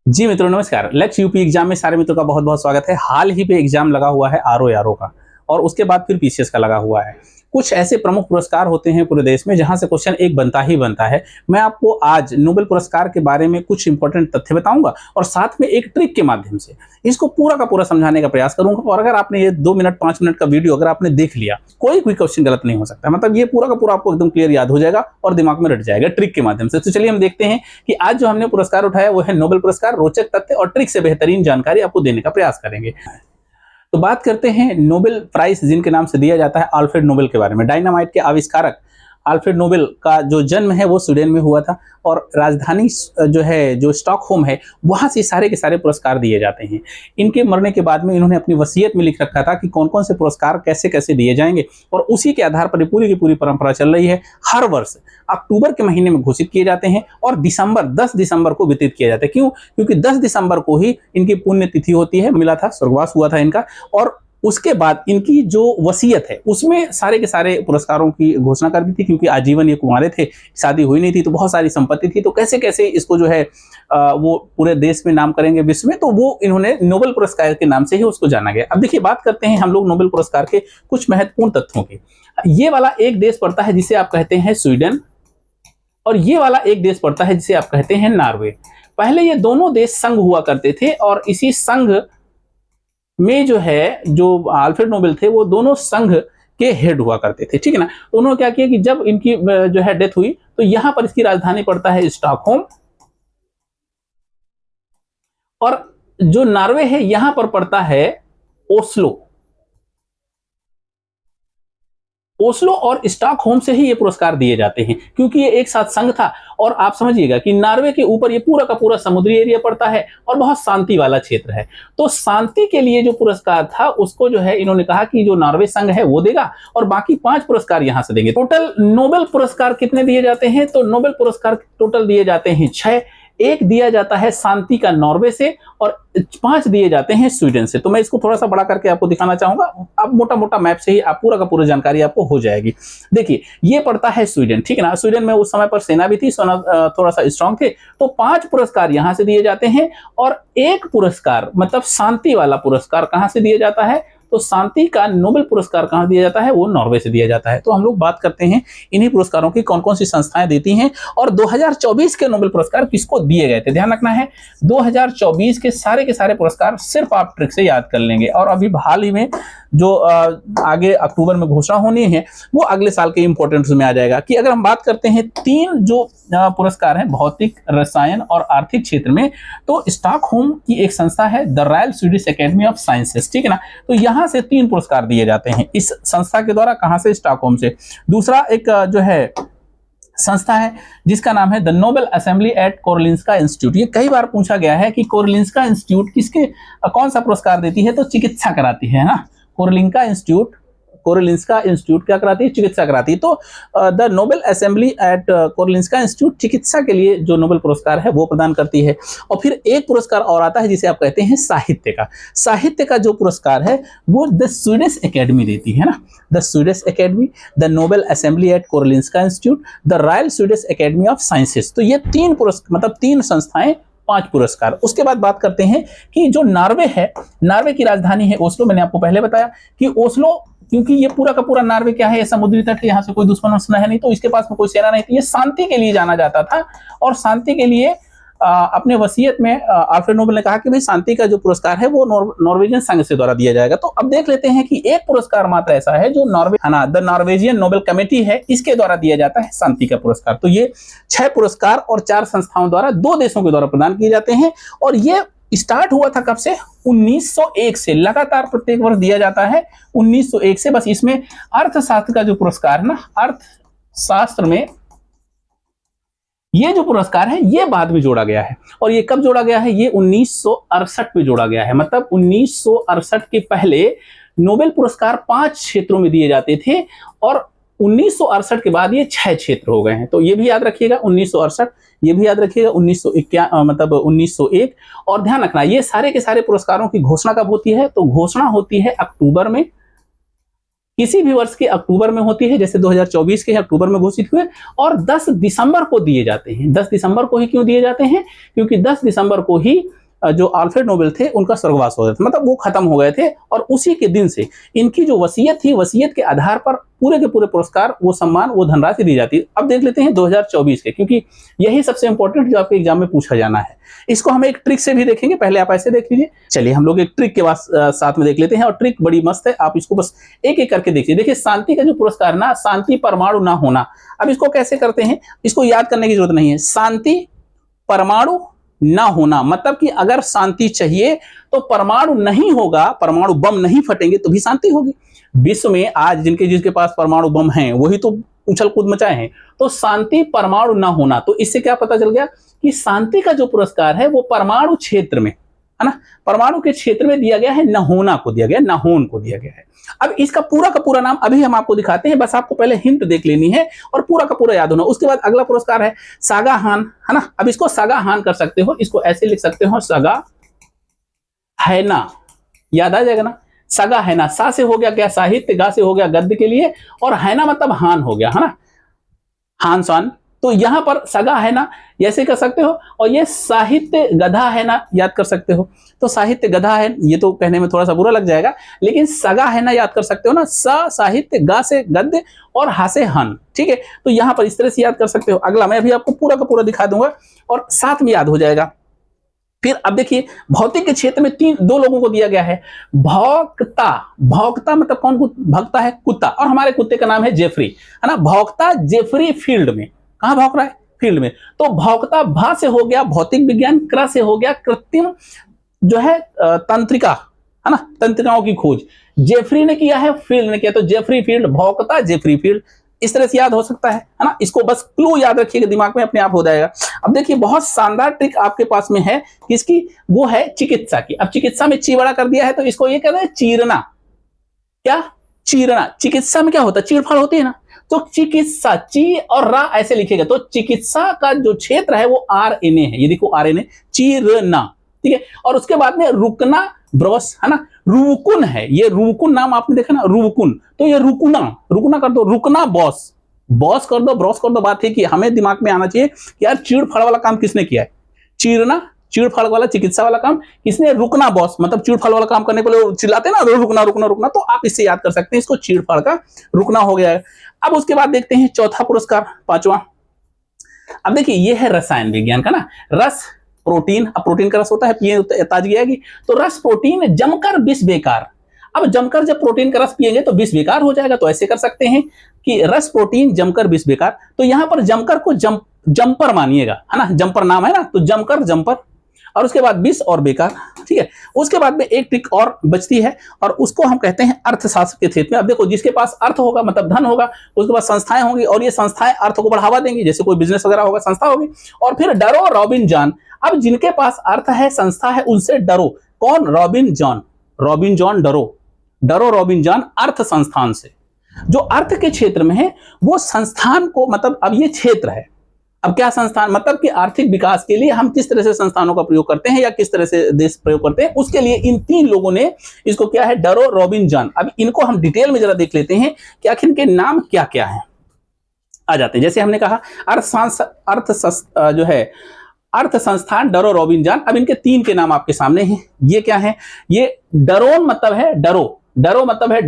जी मित्रों नमस्कार। Let's UP exam में सारे मित्रों का बहुत बहुत स्वागत है। हाल ही पे एग्जाम लगा हुआ है आरओ का और उसके बाद फिर पीसीएस का लगा हुआ है। कुछ ऐसे प्रमुख पुरस्कार होते हैं पूरे देश में जहां से क्वेश्चन एक बनता ही बनता है। मैं आपको आज नोबेल पुरस्कार के बारे में कुछ इंपॉर्टेंट तथ्य बताऊंगा और साथ में एक ट्रिक के माध्यम से इसको पूरा का पूरा समझाने का प्रयास करूंगा। और अगर आपने ये 2 मिनट 5 मिनट का वीडियो अगर आपने देख लिया, कोई क्वेश्चन गलत नहीं हो सकता। मतलब ये पूरा का पूरा आपको एकदम क्लियर याद हो जाएगा और दिमाग में रट जाएगा ट्रिक के माध्यम से। तो चलिए हम देखते हैं कि आज जो हमने पुरस्कार उठाया वो है नोबेल पुरस्कार। रोचक तथ्य और ट्रिक से बेहतरीन जानकारी आपको देने का प्रयास करेंगे। तो बात करते हैं नोबेल प्राइज जिनके नाम से दिया जाता है अल्फ्रेड नोबेल के बारे में। डायनामाइट के आविष्कारक अल्फ्रेड नोबेल का जो जन्म है वो स्वीडन में हुआ था और राजधानी जो स्टॉकहोम है वहां से सारे के सारे पुरस्कार दिए जाते हैं। इनके मरने के बाद में इन्होंने अपनी वसीयत में लिख रखा था कि कौन कौन से पुरस्कार कैसे कैसे दिए जाएंगे और उसी के आधार पर पूरी की पूरी परंपरा चल रही है। हर वर्ष अक्टूबर के महीने में घोषित किए जाते हैं और 10 दिसंबर को वितरित किए जाते हैं। क्यों? क्योंकि 10 दिसंबर को ही इनकी पुण्यतिथि होती है, मिला था, स्वर्गवास हुआ था इनका। और उसके बाद इनकी जो वसीयत है उसमें सारे के सारे पुरस्कारों की घोषणा कर दी थी। क्योंकि आजीवन ये कुंवारे थे, शादी हुई नहीं थी, तो बहुत सारी संपत्ति थी, तो कैसे कैसे इसको जो है वो पूरे देश में नाम करेंगे, विश्व में, तो वो इन्होंने नोबेल पुरस्कार के नाम से ही उसको जाना गया। अब देखिए बात करते हैं हम लोग नोबेल पुरस्कार के कुछ महत्वपूर्ण तथ्यों की। ये वाला एक देश पड़ता है जिसे आप कहते हैं स्वीडन और ये वाला एक देश पड़ता है जिसे आप कहते हैं नॉर्वे। पहले ये दोनों देश संघ हुआ करते थे और इसी संघ में जो है जो अल्फ्रेड नोबेल थे वो दोनों संघ के हेड हुआ करते थे, ठीक है ना। तो उन्होंने क्या किया कि जब इनकी जो है डेथ हुई तो यहां पर इसकी राजधानी पड़ता है स्टॉकहोम और जो नॉर्वे है यहां पर पड़ता है ओस्लो। ओस्लो और स्टॉकहोम से ही ये पुरस्कार दिए जाते हैं क्योंकि ये एक साथ संघ था। और आप समझिएगा कि नॉर्वे के ऊपर ये पूरा का पूरा समुद्री एरिया पड़ता है और बहुत शांति वाला क्षेत्र है। तो शांति के लिए जो पुरस्कार था उसको जो है इन्होंने कहा कि जो नॉर्वे संघ है वो देगा और बाकी 5 पुरस्कार यहां से देंगे। टोटल नोबेल पुरस्कार कितने दिए जाते हैं? तो नोबेल पुरस्कार टोटल दिए जाते हैं 6। एक दिया जाता है शांति का नॉर्वे से और 5 दिए जाते हैं स्वीडन से। तो मैं इसको थोड़ा सा बड़ा करके आपको दिखाना चाहूंगा। अब मोटा मोटा मैप से ही आप पूरा का पूरा जानकारी आपको हो जाएगी। देखिए ये पड़ता है स्वीडन, ठीक है ना। स्वीडन में उस समय पर सेना भी थी, थोड़ा सा स्ट्रांग थे। तो 5 पुरस्कार यहां से दिए जाते हैं और एक पुरस्कार मतलब शांति वाला पुरस्कार कहां से दिया जाता है? तो शांति का नोबेल पुरस्कार कहां दिया जाता है? वो नॉर्वे से दिया जाता है। तो हम लोग बात करते हैं इन्हीं पुरस्कारों की कौन कौन सी संस्थाएं देती हैं और 2024 के नोबेल पुरस्कार किसको दिए गए थे। ध्यान रखना है 2024 के सारे पुरस्कार सिर्फ आप ट्रिक से याद कर लेंगे। और अभी हाल ही में जो आगे अक्टूबर में घोषणा होनी है वो अगले साल के इंपॉर्टेंट में आ जाएगा। कि अगर हम बात करते हैं 3 जो पुरस्कार हैं भौतिक, रसायन और आर्थिक क्षेत्र में, तो स्टॉकहोम की एक संस्था है the Royal Swedish Academy of sciences, ठीक है ना। तो यहां से 3 पुरस्कार दिए जाते हैं इस संस्था के द्वारा। कहां से? स्टॉकहोम से। दूसरा एक जो है संस्था है जिसका नाम है the Nobel Assembly at Karolinska Institute. ये कई बार पूछा गया है कि कोरोलिंस्का इंस्टीट्यूट किसके कौन सा पुरस्कार देती है? तो चिकित्सा कराती है ना। कोरोलिंस्का इंस्टीट्यूट क्या कराती है? चिकित्सा कराती है। तो the Nobel Assembly at Karolinska Institute चिकित्सा के लिए जो नोबेल पुरस्कार है वो प्रदान करती है। और फिर एक पुरस्कार और आता है जिसे आप कहते हैं साहित्य का। साहित्य का जो पुरस्कार है वो द स्वीडिश एकेडमी देती है ना। The Swedish Academy, the Nobel Assembly at Karolinska Institute, the Royal Swedish Academy of Sciences. तो ये 3 पुरस्कार मतलब 3 संस्थाएं, 5 पुरस्कार। उसके बाद बात करते हैं कि जो नॉर्वे है, नॉर्वे की राजधानी है ओस्लो। मैंने आपको पहले बताया कि ओस्लो, क्योंकि ये पूरा का पूरा नॉर्वे क्या है, ये समुद्री तट है, यहाँ से कोई दुश्मन है नहीं, तो इसके पास में कोई सेना नहीं थी। ये शांति के लिए जाना जाता था और शांति के लिए अपने वसीयत में अल्फ्रेड नोबेल ने कहा कि भाई शांति का जो पुरस्कार है वो नॉर्वेजियन संघ से द्वारा दिया जाएगा। तो अब देख लेते हैं कि एक पुरस्कार मात्र ऐसा है जो द नॉर्वेजियन नोबेल कमेटी है, इसके द्वारा दिया जाता है शांति का पुरस्कार। तो ये 6 पुरस्कार और 4 संस्थाओं द्वारा 2 देशों के द्वारा प्रदान किए जाते हैं। और ये स्टार्ट हुआ था कब से? 1901 से। लगातार प्रत्येक वर्ष दिया जाता है 1901 से। बस इसमें अर्थशास्त्र का जो पुरस्कार है ना, अर्थशास्त्र में ये जो पुरस्कार है ये बाद में जोड़ा गया है। और ये कब जोड़ा गया है? ये 1968 में जोड़ा गया है। मतलब 1968 के पहले नोबेल पुरस्कार 5 क्षेत्रों में दिए जाते थे और 1968 के बाद ये 6 क्षेत्र हो गए हैं। तो ये भी याद रखिएगा 1968, ये भी याद रखिएगा 1951 मतलब 1901। और ध्यान रखना ये सारे के सारे पुरस्कारों की घोषणा कब होती है? तो घोषणा होती है अक्टूबर में किसी भी वर्ष के अक्टूबर में होती है, जैसे 2024 के अक्टूबर में घोषित हुए, और 10 दिसंबर को दिए जाते हैं। 10 दिसंबर को ही क्यों दिए जाते हैं? क्योंकि 10 दिसंबर को ही जो अल्फ्रेड नोबेल थे उनका स्वर्गवास हो गया था, मतलब वो खत्म हो गए थे, और उसी के दिन से इनकी जो वसीयत थी, वसीयत के आधार पर पूरे के पूरे पुरस्कार, वो सम्मान, वो धनराशि दी जाती है। अब देख लेते हैं 2024 के, क्योंकि यही सबसे इंपॉर्टेंट जो आपके एग्जाम में पूछा जाना है। इसको हम एक ट्रिक से भी देखेंगे, पहले आप ऐसे देख लीजिए। चलिए हम लोग एक ट्रिक के साथ में देख लेते हैं, और ट्रिक बड़ी मस्त है, आप इसको बस एक एक करके देखिए। देखिए शांति का जो पुरस्कार ना, शांति परमाणु ना होना, अब इसको कैसे करते हैं, इसको याद करने की जरूरत नहीं है। शांति परमाणु ना होना मतलब कि अगर शांति चाहिए तो परमाणु नहीं होगा, परमाणु बम नहीं फटेंगे तो भी शांति होगी। विश्व में आज जिसके पास परमाणु बम हैं वही तो उछल कूद मचाए हैं। तो शांति परमाणु ना होना, तो इससे क्या पता चल गया कि शांति का जो पुरस्कार है वो परमाणु क्षेत्र में, है ना, परमाणु के क्षेत्र में दिया गया है, नहोना को दिया गया, नहोन को दिया गया है। अब इसका पूरा का पूरा नाम अभी हम आपको दिखाते हैं, बस आपको पहले हिंट देख लेनी है और पूरा का पूरा याद होना। उसके बाद अगला पुरस्कार है सागा हान, है ना। अब इसको सागा हान कर सकते हो, इसको ऐसे लिख सकते हो, सागा हैना, याद आ जाएगा ना। सगा हैना, सा से हो गया क्या साहित्य, गा से हो गया गद्य के लिए, और हैना मतलब हान हो गया, है ना, हान सान। तो यहां पर सगा है ना, ऐसे कर सकते हो, और ये साहित्य गधा है ना, याद कर सकते हो। तो साहित्य गधा है, ये तो कहने में थोड़ा सा बुरा लग जाएगा, लेकिन सगा है ना याद कर सकते हो ना, सा साहित्य, गा से गद्य, और हा से हन, ठीक है। तो यहां पर इस तरह से याद कर सकते हो। अगला मैं अभी आपको पूरा का पूरा दिखा दूंगा और साथ में याद हो जाएगा। फिर अब देखिए भौतिक के क्षेत्र में दो लोगों को दिया गया है, भौक्ता, भौक्ता मतलब कौन भगता है, कुत्ता, और हमारे कुत्ते का नाम है जेफरी, है ना। भौक्ता जेफरी फील्ड में, कहां भौंक रहा है, फील्ड में। तो भौक्ता भा से हो गया भौतिक विज्ञान, क्र से हो गया कृत्रिम जो है तंत्रिका, है ना, तंत्रिकाओं की खोज। जेफरी ने किया है, फील्ड ने किया, तो जेफरी फील्ड, भौक्ता जेफरी फील्ड, इस तरह से याद हो सकता है ना। इसको बस क्लू याद रखिएगा, दिमाग में अपने आप हो जाएगा। अब देखिए बहुत शानदार ट्रिक आपके पास में है, किसकी, वो है चिकित्सा की। अब चिकित्सा में ची बड़ा कर दिया है, तो इसको ये कहते हैं चीरना, क्या, चीरना। चिकित्सा में क्या होता है, चीरफाड़ होती है ना, तो चिकित्सा, ची और रा ऐसे लिखेगा, तो चिकित्सा का जो क्षेत्र है वो RNA है, ये देखो RNA, चीरना, ठीक है। और उसके बाद में रुकना, ब्रॉस, है ना, रुकुन है, ये रुकुन नाम आपने देखा ना, रुकुन, तो ये रुकुना, रुकना कर दो, रुकना बॉस, बॉस कर दो, ब्रॉस कर दो। बात है कि हमें दिमाग में आना चाहिए कि यार चीड़ फाड़ वाला काम किसने किया है, चीरना, चीड़ फाड़ वाला चिकित्सा वाला काम किसने, रुकना बॉस, मतलब चीड़ फाड़ वाला काम करने को लोग चिल्लाते हैं ना, रुकना रुकना रुकना, तो आप इससे याद कर सकते हैं, इसको चीड़ फाड़ का रुकना हो गया है। अब उसके बाद देखते हैं चौथा पुरस्कार, पांचवा। अब देखिए ये है रसायन विज्ञान का ना, रस प्रोटीन, अब प्रोटीन का रस होता है, पिए ताजगी आएगी, तो रस प्रोटीन जमकर विष बेकार। अब जमकर जब प्रोटीन का रस पिएंगे तो विष बेकार हो जाएगा, तो ऐसे कर सकते हैं कि रस प्रोटीन जमकर विष बेकार। तो यहां पर जमकर को जंपर मानिएगा, है ना, जंपर नाम है ना, तो जमकर जंपर, और उसके बाद विष और बेकार, ठीक है। उसके बाद में एक ट्रिक और बचती है, और उसको हम कहते हैं अर्थशास्त्र के क्षेत्र में। अब देखो जिसके पास अर्थ होगा मतलब धन होगा, उसके पास संस्थाएं होंगी, और ये संस्थाएं अर्थ को बढ़ावा देंगी, जैसे कोई बिजनेस वगैरह होगा, संस्था होगी। और फिर डरो रॉबिन जॉन, अब जिनके पास अर्थ है, संस्था है, उनसे डरो। कौन, रॉबिन जॉन, रॉबिन जॉन डरो, डरो रॉबिन जॉन अर्थ संस्थान से। जो अर्थ के क्षेत्र में है वो संस्थान को, मतलब अब ये क्षेत्र है, अब क्या संस्थान, मतलब कि आर्थिक विकास के लिए हम किस तरह से संस्थानों का प्रयोग करते हैं, या किस तरह से देश प्रयोग करते हैं, उसके लिए इन तीन लोगों ने इसको क्या है, डरो रॉबिन जॉन। अब इनको हम डिटेल में जरा देख लेते हैं कि आखिर इनके नाम क्या क्या है। आ जाते हैं, जैसे हमने कहा जो है अर्थ संस्थान डरो रॉबिन जॉन। अब इनके तीन के नाम आपके सामने हैं, ये क्या है, ये डरोन मतलब है डरो, डरो मतलब है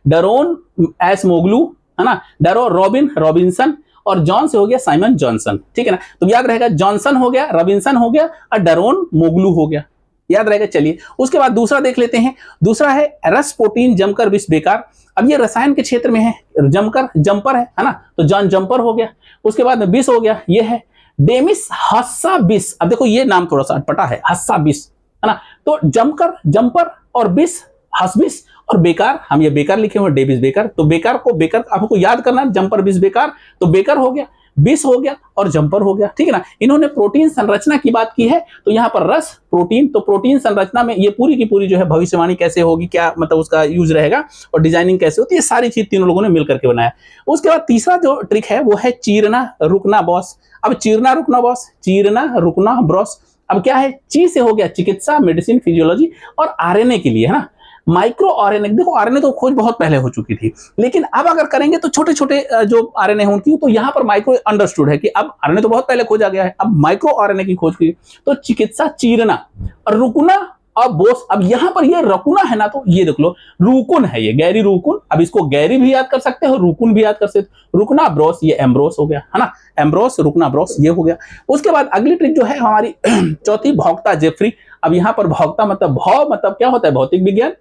डरोन एस मोगलू, है ना, डरो रॉबिन रॉबिन्सन, और जॉन से हो गया साइमन जॉनसन, ठीक है ना। तो याद रहेगा, जॉनसन हो गया, रॉबिन्सन हो गया, और डरोन मोगलू हो गया, याद रहेगा। चलिए उसके बाद दूसरा देख लेते हैं। दूसरा है रस प्रोटीन जमकर विष बेकार। अब ये रसायन के क्षेत्र में है, जमकर जंपर है ना, तो जॉन जंपर हो गया। उसके बाद में विष हो गया, ये है डेमिस हस्सा विष। अब देखो ये नाम थोड़ा सा अटपटा है, हस्सा विष, है ना। तो जमकर जंपर और विष, हसविष, और बेकार, हम ये बेकार लिखे हुए डेविस बेकार। तो बेकार को, बेकार आपको याद करना है, जंपर विष बेकार, तो बेकार हो गया, विष हो गया, और जंपर हो गया, ठीक है ना। इन्होंने प्रोटीन संरचना की बात की है, तो यहाँ पर रस प्रोटीन, तो प्रोटीन संरचना में ये पूरी की पूरी जो है भविष्यवाणी कैसे होगी, क्या मतलब उसका यूज रहेगा, और डिजाइनिंग कैसे होती है, ये सारी चीज तीनों लोगों ने मिलकर के बनाया। उसके बाद तीसरा जो ट्रिक है वो है चीरना रुकना बॉस। अब चीरना रुकना बॉस, चीरना रुकना ब्रॉस। अब क्या है, ची से हो गया चिकित्सा, मेडिसिन, फिजियोलॉजी, और RNA के लिए, है ना, माइक्रो आरएनए, देखो आरएनए तो खोज बहुत पहले हो चुकी थी, लेकिन अब अगर करेंगे तो छोटे छोटे जो आरएनए हैं उनकी, तो यहाँ पर माइक्रो अंडरस्टूड है कि अब आरएनए तो बहुत पहले खोजा गया है, अब माइक्रो आरएनए की खोज की। तो चिकित्सा चीरना और रुकना और बोस, अब यहाँ पर ये रकुना है ना, तो ये देख लो रूकुन है, ये गैरी रूकुन, अब इसको गैरी भी याद कर सकते हो, रूकुन भी याद कर सकते हो। रुकना ब्रोस, ये एम्ब्रोस हो गया है ना, एम्ब्रोस रुकना ब्रोस ये हो गया। उसके बाद अगली ट्रिक जो है हमारी चौथी, भौक्ता जेफरी। अब यहाँ पर भौक्ता मतलब भौ मतलब क्या होता है, भौतिक विज्ञान।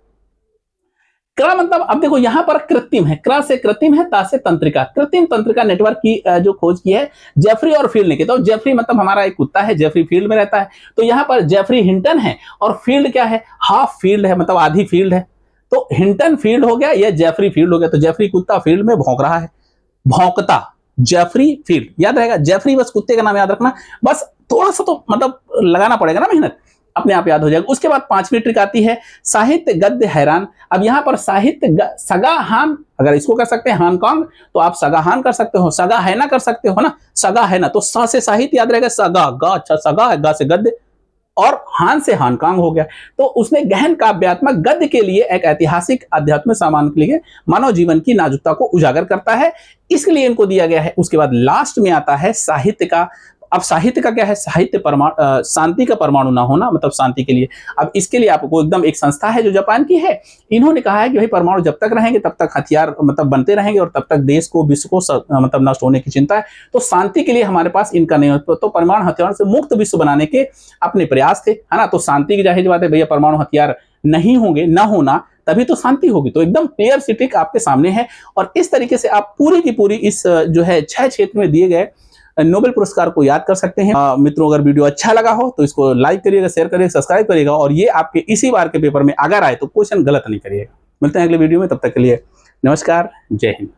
क्रा मतलब, अब देखो यहाँ पर कृत्रिम है, क्रा से कृत्रिम है, ता से तंत्रिका, कृत्रिम तंत्रिका नेटवर्क की जो खोज की है जेफरी और फील्ड ने की। तो जेफरी मतलब हमारा एक कुत्ता है, जेफरी फील्ड में रहता है, तो यहाँ पर जेफरी हिंटन है, और फील्ड क्या है, हाफ फील्ड है, मतलब आधी फील्ड है। तो हिंटन फील्ड हो गया, यह जेफरी फील्ड हो गया। तो जेफरी कुत्ता फील्ड में भौंक रहा है, भौंकता जेफरी फील्ड, याद रहेगा जेफरी, बस कुत्ते का नाम याद रखना, बस थोड़ा सा तो मतलब लगाना पड़ेगा ना मेहनत, अपने आप याद हो जाएगा। उसके बाद पांचवी ट्रिक आती है साहित्य गद्य हैरान। अब यहाँ पर साहित्य सगा हान, अगर इसको कर सकते हैं हानकांग, तो आप सगा हान कर सकते हो, सगा है ना कर सकते हो ना, सगा है ना, तो सा से साहित्य याद रहेगा, सगा गा, अच्छा सगा है, गा से गद्य, और हान से हानकांग हो गया। तो उसने गहन काव्यात्मक गद्य के लिए एक ऐतिहासिक अध्यात्म सामान के लिए मानव जीवन की नाजुकता को उजागर करता है, इसलिए इनको दिया गया है। उसके बाद लास्ट में आता है साहित्य का। अब साहित्य का क्या है, साहित्य परमाणु, शांति का परमाणु ना होना, मतलब शांति के लिए। अब इसके लिए आपको एकदम एक संस्था है जो जापान की है, इन्होंने कहा है कि भाई परमाणु जब तक रहेंगे तब तक हथियार मतलब बनते रहेंगे, और तब तक देश को विश्व को मतलब नष्ट होने की चिंता है। तो शांति के लिए हमारे पास इनका नहीं होता, तो परमाणु हथियार से मुक्त विश्व बनाने के अपने प्रयास थे, है ना। तो शांति की जाहिर बात है भैया, परमाणु हथियार नहीं होंगे, ना होना, तभी तो शांति होगी। तो एकदम क्लियर सिटिक आपके सामने है, और इस तरीके से आप पूरी की पूरी इस जो है 6 क्षेत्र में दिए गए नोबेल पुरस्कार को याद कर सकते हैं। मित्रों, अगर वीडियो अच्छा लगा हो तो इसको लाइक करिएगा, शेयर करिएगा, सब्सक्राइब करिएगा, और ये आपके इसी बार के पेपर में अगर आए तो क्वेश्चन गलत नहीं करिएगा। मिलते हैं अगले वीडियो में, तब तक के लिए नमस्कार, जय हिंद।